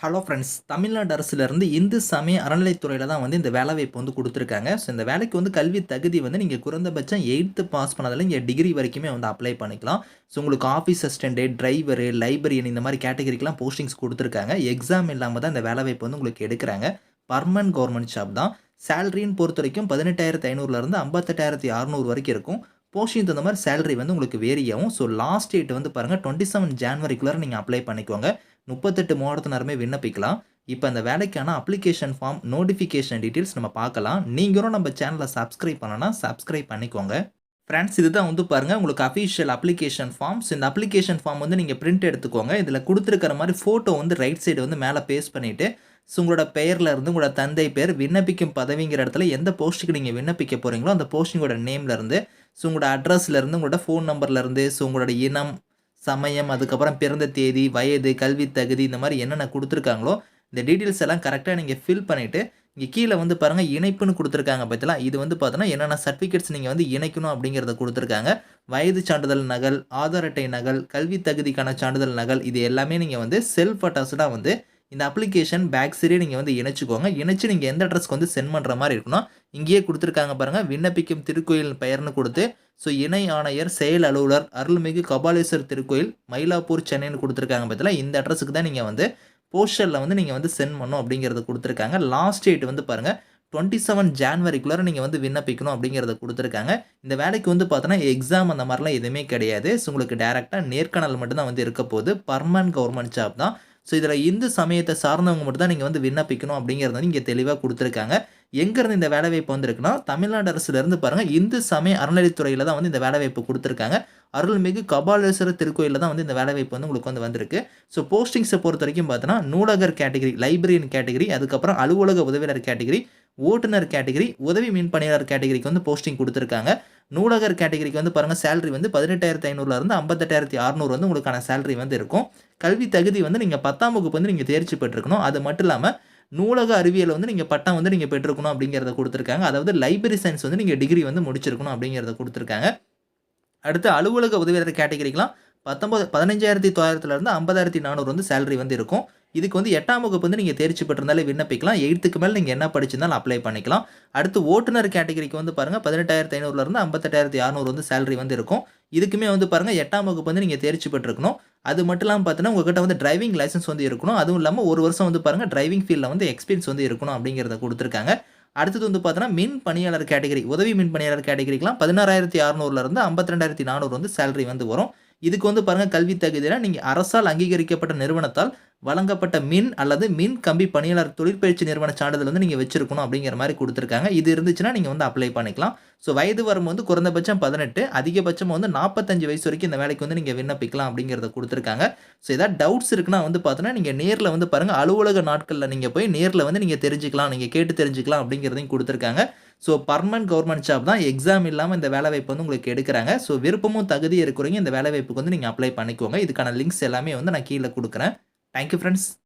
Hello friends. Tamil Nadu அரசுலேருந்து இந்து சமய அறநிலைத்துறையில தான் வந்து இந்த வேலைவாய்ப்பு வந்து குடுத்துருக்காங்க. ஸோ இந்த வேலைக்கு வந்து கல்வி தகுதி வந்து நீங்க குறைந்தபட்சம் 8த் பாஸ் பண்ணதுல இங்க டிகிரி வரைக்குமே வந்து அப்ளை பண்ணிக்கலாம். ஸோ உங்களுக்கு ஆஃபீஸ் அசிஸ்டன்ட், டிரைவரு, லைப்ரரியன் இந்த மாரி கேட்டகரிக்குலாம் போஸ்டிங்ஸ் குடுத்துருக்காங்க. எக்ஸாம் இல்லாம தான் இந்த வேலைவாய்ப்பு வந்து உங்களுக்கு எடுக்குறாங்க. பெர்மனன்ட் கவர்ன்மென்ட் ஜாப் தான். சேலரின்னு பொறுத்தவரைக்கும் 18,500லேருந்து 58,600 வரைக்கும் இருக்கும். போஸ்டிங் தகுந்த மாரி சேலரி வந்து உங்களுக்கு வேரி ஆகும். ஸோ லாஸ்ட் டேட் வந்து பாருங்க 27 ஜான்வரிக்குள்ளார நீங்க அப்ளை பண்ணிக்கோங்க. 38 மாவட்டத்தினருமே விண்ணப்பிக்கலாம். இப்ப அந்த வேலைக்கான அப்ளிகேஷன் ஃபார்ம், நோட்டிஃபிகேஷன் டீட்டெயில்ஸ் நம்ம பார்க்கலாம். நீங்களும் நம்ம சேனல சப்ஸ்கிரைப் பண்ணலனா, சப்ஸ்கிரைப் பண்ணிக்கோங்க. ஃபிரெண்ட்ஸ், இதுதான் வந்து பாருங்க உங்களுக்கு அஃபிஷியல் அப்ளிகேஷன் ஃபார்ம்ஸ். இந்த அப்ளிகேஷன் ஃபார்ம் வந்து நீங்க பிரிண்ட் எடுத்துக்கோங்க. இதுல குடுத்திருக்கிற மாரி ஃபோட்டோ வந்து ரைட் சைடு வந்து மேல பேஸ்ட் பண்ணிட்டு, ஸோ உங்களோட பெயர்ல இருந்து உங்களோட தந்தை பெயர், விண்ணப்பிக்கும் பதவிங்கிற இடத்துல எந்த போஸ்ட்டுக்கு நீங்க விண்ணப்பிக்க போறீங்களோ, அந்த போஸ்டிங்கோட நேம்ல இருந்து, ஸோ உங்களோட அட்ரஸ்ல இருந்து, உங்களோட ஃபோன் நம்பர்ல இருந்து, ஸோ உங்களோட இனம், சமயம், அதுக்கப்புறம் பிறந்த தேதி, வயது, கல்வி தகுதி இந்த மாரி என்னென்ன குடுத்துருக்காங்களோ, இந்த டீட்டெயில்ஸ் எல்லாம் கரெக்ட்டா நீங்க ஃபில் பண்ணிட்டு, இங்க கீழ வந்து பாருங்க இணைப்புன்னு குடுத்துருக்காங்க பார்த்தீங்களா? இது வந்து பார்த்தீங்கன்னா, என்னென்ன சர்டிஃபிகேட்ஸ் நீங்க வந்து இணைக்கணும் அப்படிங்கிறத குடுத்துருக்காங்க. வயது சான்றிதழ் நகல், ஆதார் அட்டை நகல், கல்வி தகுதிக்கான சான்றிதழ் நகல், இது எல்லாமே நீங்க வந்து செல்ஃப் அட்டாச்டா வந்து இந்த அப்ளிகேஷன் பேக் சைடே நீங்க வந்து இணைச்சுக்கோங்க. இணைச்சு நீங்க எந்த அட்ரஸ்க்கு வந்து சென்ட் பண்ற மாரி இருக்குன்னா, இங்கேயே குடுத்துருக்காங்க பாருங்க. விண்ணப்பிக்கும் திருக்கோயில் பெயர்ன்னு குடுத்து, ஸோ இணை ஆணையர், செயல் அலுவலர், அருள்மிகு கபாலீஸ்வரர் திருக்கோயில், மயிலாப்பூர், சென்னைன்னு குடுத்துருக்காங்க பார்த்தீங்களா? இந்த அட்ரஸ்க்கு தான் நீங்க வந்து போஸ்டல்ல வந்து நீங்க வந்து சென்ட் பண்ணணும் அப்படிங்கிறத குடுத்துருக்காங்க. லாஸ்ட் டேட் வந்து பாருங்க 27 ஜான்வரிக்குள்ளார நீங்க வந்து விண்ணப்பிக்கணும் அப்படிங்கிறத குடுத்துருக்காங்க. இந்த வேலைக்கு வந்து பார்த்தோன்னா, எக்ஸாம் அந்த மாரிலாம் எதுவுமே கிடையாது. ஸோ உங்களுக்கு டைரக்ட்டா நேர்காணல் மட்டும் தான் வந்து இருக்க போது. பெர்மனன்ட் கவர்ன்மென்ட் ஜாப் தான். ஸோ இதில இந்து சமயத்த சார்ந்தவங்க மட்டும் தான் நீங்க வந்து விண்ணப்பிக்கணும் அப்படிங்கிறத வந்து இங்க தெளிவா குடுத்துருக்காங்க. எங்கேருந்து இந்த வேலைவாய்ப்பு வந்திருக்குன்னா, தமிழ்நாடு அரசுலேருந்து பாருங்க இந்து சமய அறநிலைத்துறையில தான் வந்து இந்த வேலைவாய்ப்பு குடுத்துருக்காங்க. அருள்மிகு கபாலீஸ்வரர் திருக்கோயில்ல தான் வந்து இந்த வேலைவாய்ப்பு வந்து உங்களுக்கு வந்து வந்திருக்கு. ஸோ போஸ்டிங்ஸ பொறுத்தவரைக்கும் பார்த்தோன்னா, நூலகர் கேட்டகரி, லைப்ரரியன் கேட்டகரி, அதுக்கப்புறம் அலுவலக உதவியாளர் கேட்டகரி, ஓட்டுநர் கேட்டகரி, உதவி மின் பணியாளர் கேட்டகரிக்கு வந்து போஸ்டிங் குடுத்துருக்காங்க. நூலகர் கேட்டகரிக்கு வந்து பாருங்க சேலரி வந்து 18,500லேருந்து 58,600 வந்து உங்களுக்கான சேலரி வந்து இருக்கும். கல்வி தகுதி வந்து நீங்க 10ஆம் வகுப்பு வந்து நீங்க தேர்ச்சி பெற்றிருக்கணும். அது மட்டும் இல்லாம நூலக அறிவியல் வந்து நீங்க பட்டம் வந்து நீங்க பெற்றிருக்கணும் அப்படிங்கிறத குடுத்துருக்காங்க. அதாவது லைப்ரரி சயன்ஸ் வந்து நீங்க டிகிரி வந்து முடிச்சிருக்கணும் அப்படிங்கிறத குடுத்துருக்காங்க. அடுத்து அலுவலக உதவியாளர் கேட்டகரிக்குலாம் 15,900லேருந்து 50,400 வந்து சேலரி வந்து இருக்கும். இதுக்கு வந்து 8ஆம் வகுப்பு வந்து நீங்க தேர்ச்சி பெற்றிருந்தாலே விண்ணப்பிக்கலாம். 8க்கு மேல நீங்க என்ன படிச்சிருந்தாலும் அப்ளை பண்ணிக்கலாம். அடுத்து ஓட்டுநர் கேட்டகரிக்கு வந்து பாருங்க 18,500லேருந்து 58,600 வந்து சேலரி வந்து இருக்கும். இதுக்குமே வந்து பாருங்க 8ஆம் வகுப்பு வந்து நீங்க தேர்ச்சி பெற்றிருக்கணும். அது மட்டும் இல்லாம பார்த்தீங்கன்னா, உங்ககிட்ட வந்து டிரைவிங் லைசென்ஸ் வந்து இருக்கணும். அதுவும் இல்லாம 1 வருஷம் வந்து பாருங்க டிரைவிங் ஃபீல்ட்ல வந்து எக்ஸ்பீரியன்ஸ் வந்து இருக்கணும் அப்படிங்கிறத குடுத்துருக்காங்க. அடுத்தது வந்து பார்த்தோன்னா, மின் பணியாளர் கேட்டகரி, உதவி மின் பணியாளர் கேட்டகரிக்குலாம் 16,600லேருந்து 52,400 வந்து சேலரி வந்து வரும். இதுக்கு வந்து பாருங்க கல்வி தகுதினா, நீங்க அரசால் அங்கீகரிக்கப்பட்ட நிறுவனத்தால் வழங்கப்பட்ட மின் அல்லது மின் கம்பி பணியாளர் தொழிற்பயிற்சி நிறுவன சான்றிதழ் வந்து நீங்க வச்சிருக்கணும் அப்படிங்கிற மாரி குடுத்துருக்காங்க. இது இருந்துச்சுன்னா நீங்க வந்து அப்ளை பண்ணிக்கலாம். ஸோ வயது வரம்பு வந்து குறைந்தபட்சம் 18, அதிகபட்சம் வந்து 45 வயசு வரைக்கும் இந்த வேலைக்கு வந்து நீங்க விண்ணப்பிக்கலாம் அப்படிங்கிறத குடுத்துருக்காங்க. ஸோ ஏதாவது டவுட்ஸ் இருக்குன்னா வந்து பார்த்தீங்கன்னா, நீங்க நேர்ல வந்து பாருங்க அலுவலக நாட்கள்ல நீங்க போய் நேர்ல வந்து நீங்க தெரிஞ்சுக்கலாம். நீங்க கேட்டு தெரிஞ்சுக்கலாம் அப்படிங்கிறதையும் குடுத்துருக்காங்க. ஸோ பெர்மனன்ட் கவர்ன்மென்ட் ஜாப் தான். எக்ஸாம் இல்லாம இந்த வேலைவாய்ப்பு வந்து உங்களுக்கு எடுக்குறாங்க. ஸோ விருப்பமும் தகுதியும் இருக்கிறவங்க இந்த வேலைவாய்ப்புக்கு வந்து நீங்க அப்ளை பண்ணிக்கோங்க. இதுக்கான லிங்க்ஸ் எல்லாமே வந்து நான் கீழ குடுக்குறேன். Thank you friends.